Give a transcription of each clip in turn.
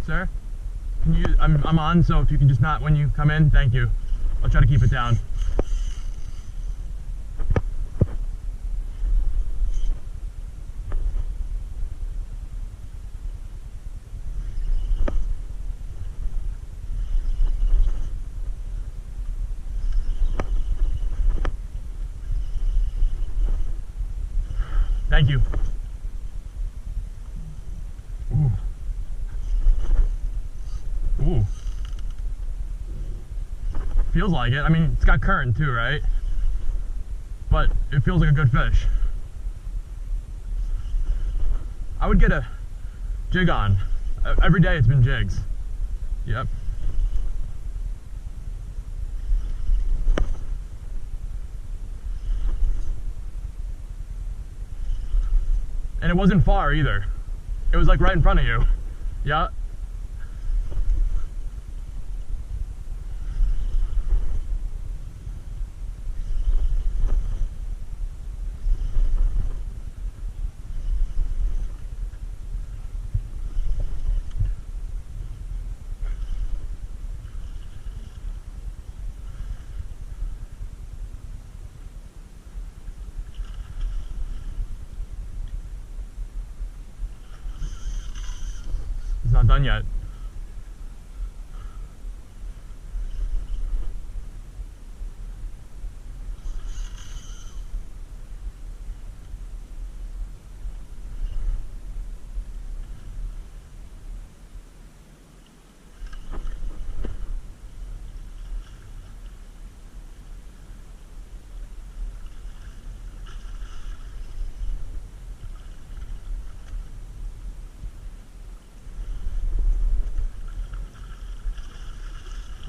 Sir, can you, I'm on, so if you can just not, when you come in, thank you. I'll try to keep it down. Thank you. Ooh. Ooh. Feels like it. I mean, it's got current too, right? But it feels like a good fish. I would get a jig on. Every day it's been jigs. Yep. And it wasn't far either. It was like right in front of you. Yeah. It's not done yet.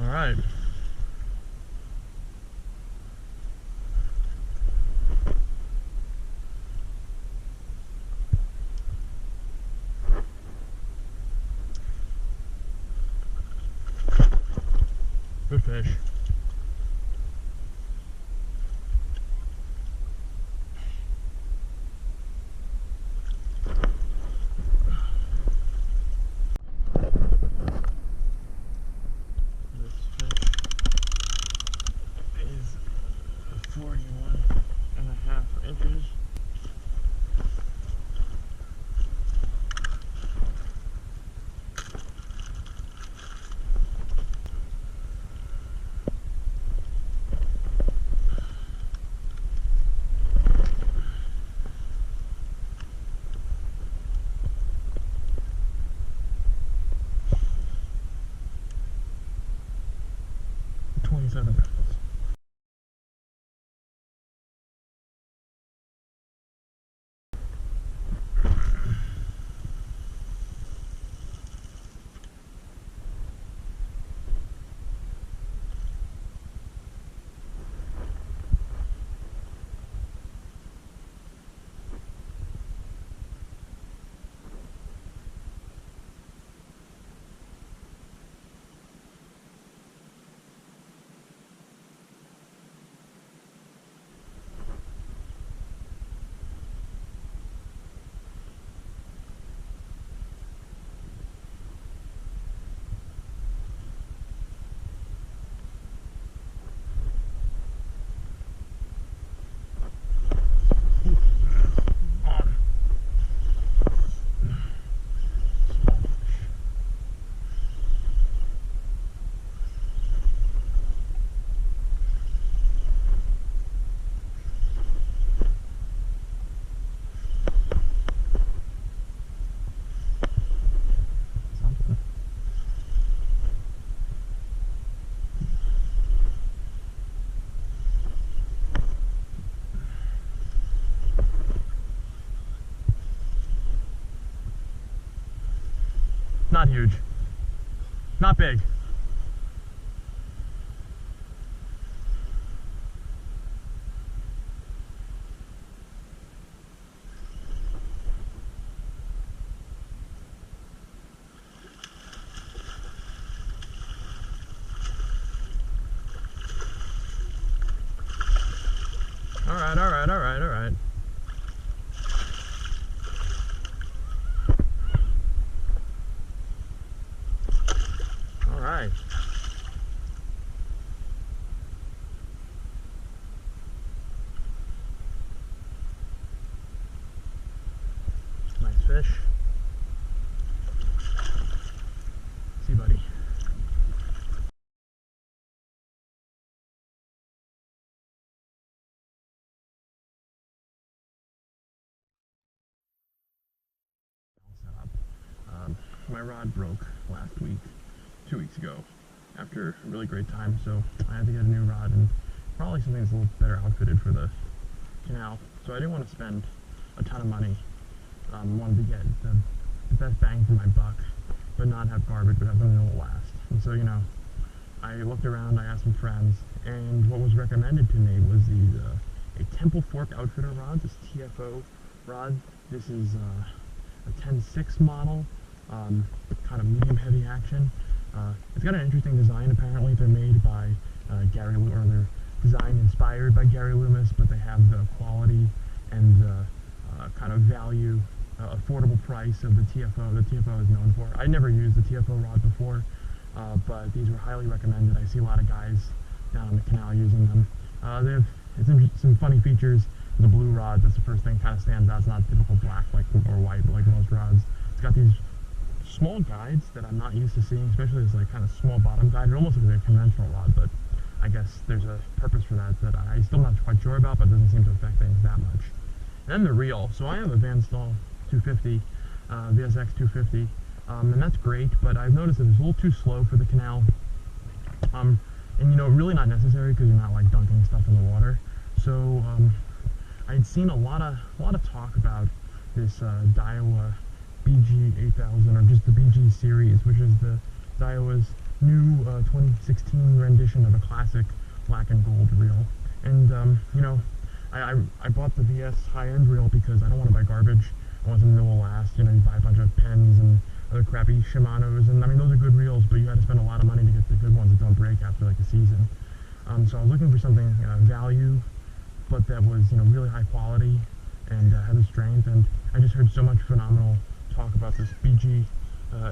All right. Good fish. This fish is 41.5 inches. $27. Not huge. Not big. All right, all right, all right, all right. fish. See, buddy. My rod broke last week, 2 weeks ago, after a really great time, so I had to get a new rod and probably something that's a little better outfitted for the canal. So I didn't want to spend a ton of money. Wanted to get the best bang for my buck, but not have garbage, but have something that will last. And so, you know, I looked around, I asked some friends, and what was recommended to me was a Temple Fork Outfitter rod, this TFO rod. This is a 10.6 model. Kind of medium heavy action. It's got an interesting design. Apparently they're made by Gary Loomis, or they're designed inspired by Gary Loomis, but they have the quality and the kind of value, affordable price of the TFO. The TFO is known for. I never used the TFO rod before, but these were highly recommended. I see a lot of guys down on the canal using them. They have some funny features. The blue rod, that's the first thing kind of stands out. It's not typical black or white like most rods. It's got these small guides that I'm not used to seeing, especially as like kind of small bottom guide. It almost looks like a conventional rod, but I guess there's a purpose for that I'm still not quite sure about, but it doesn't seem to affect things that much. And then the reel. So I have a Van Staal 250, VSX 250, and that's great, but I've noticed that it's a little too slow for the canal. And you know, really not necessary because you're not like dunking stuff in the water. So I'd seen a lot of talk about this Daiwa BG8000, or just the BG series, which is the Daiwa's new 2016 rendition of a classic black and gold reel. And you know, I bought the VS high-end reel because I don't want to buy garbage. I want something that will last. You know, you buy a bunch of pens and other crappy Shimanos, and I mean those are good reels, but you got to spend a lot of money to get the good ones that don't break after like a season. So I was looking for something value, but that was, you know, really high quality and had the strength. And I just heard so much phenomenal talk about this BG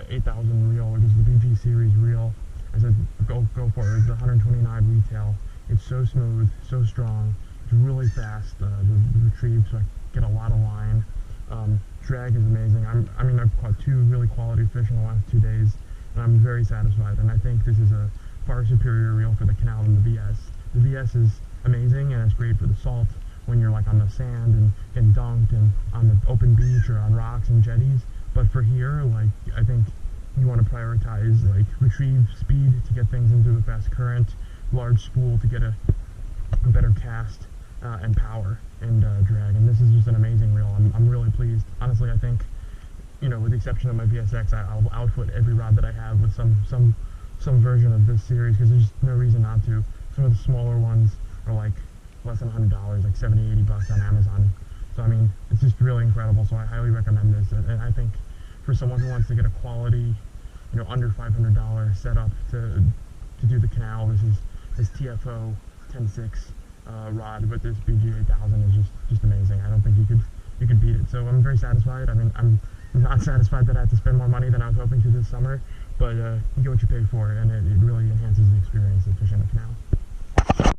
8000 reel, or just the BG series reel. I said, go for it. It's 129 retail. It's so smooth, so strong. It's really fast to retrieve, so I get a lot of line. Drag is amazing. I mean, I've caught 2 really quality fish in the last 2 days, and I'm very satisfied. And I think this is a far superior reel for the canal than the VS. The VS is amazing, and it's great for the salt when you're like on the sand and getting dunked and on the open beach or on rocks and jetties. But for here, like, I think you want to prioritize like retrieve speed to get things into a fast current, large spool to get a better cast, and power and drag. And this is just an amazing reel. I'm really pleased. Honestly, I think, you know, with the exception of my VSX, I'll outfit every rod that I have with some version of this series, because there's no reason not to. Some of the smaller ones are like less than $100, like 70, 80 bucks on Amazon. So I mean, it's just really incredible. So I highly recommend this, and I think for someone who wants to get a quality, you know, under $500 setup to do the canal, this TFO 10.6 rod with this BG 8000 is just amazing. I don't think you could beat it. So I'm very satisfied. I mean, I'm not satisfied that I had to spend more money than I was hoping to this summer, but you get what you pay for, and it really enhances the experience of fishing the canal.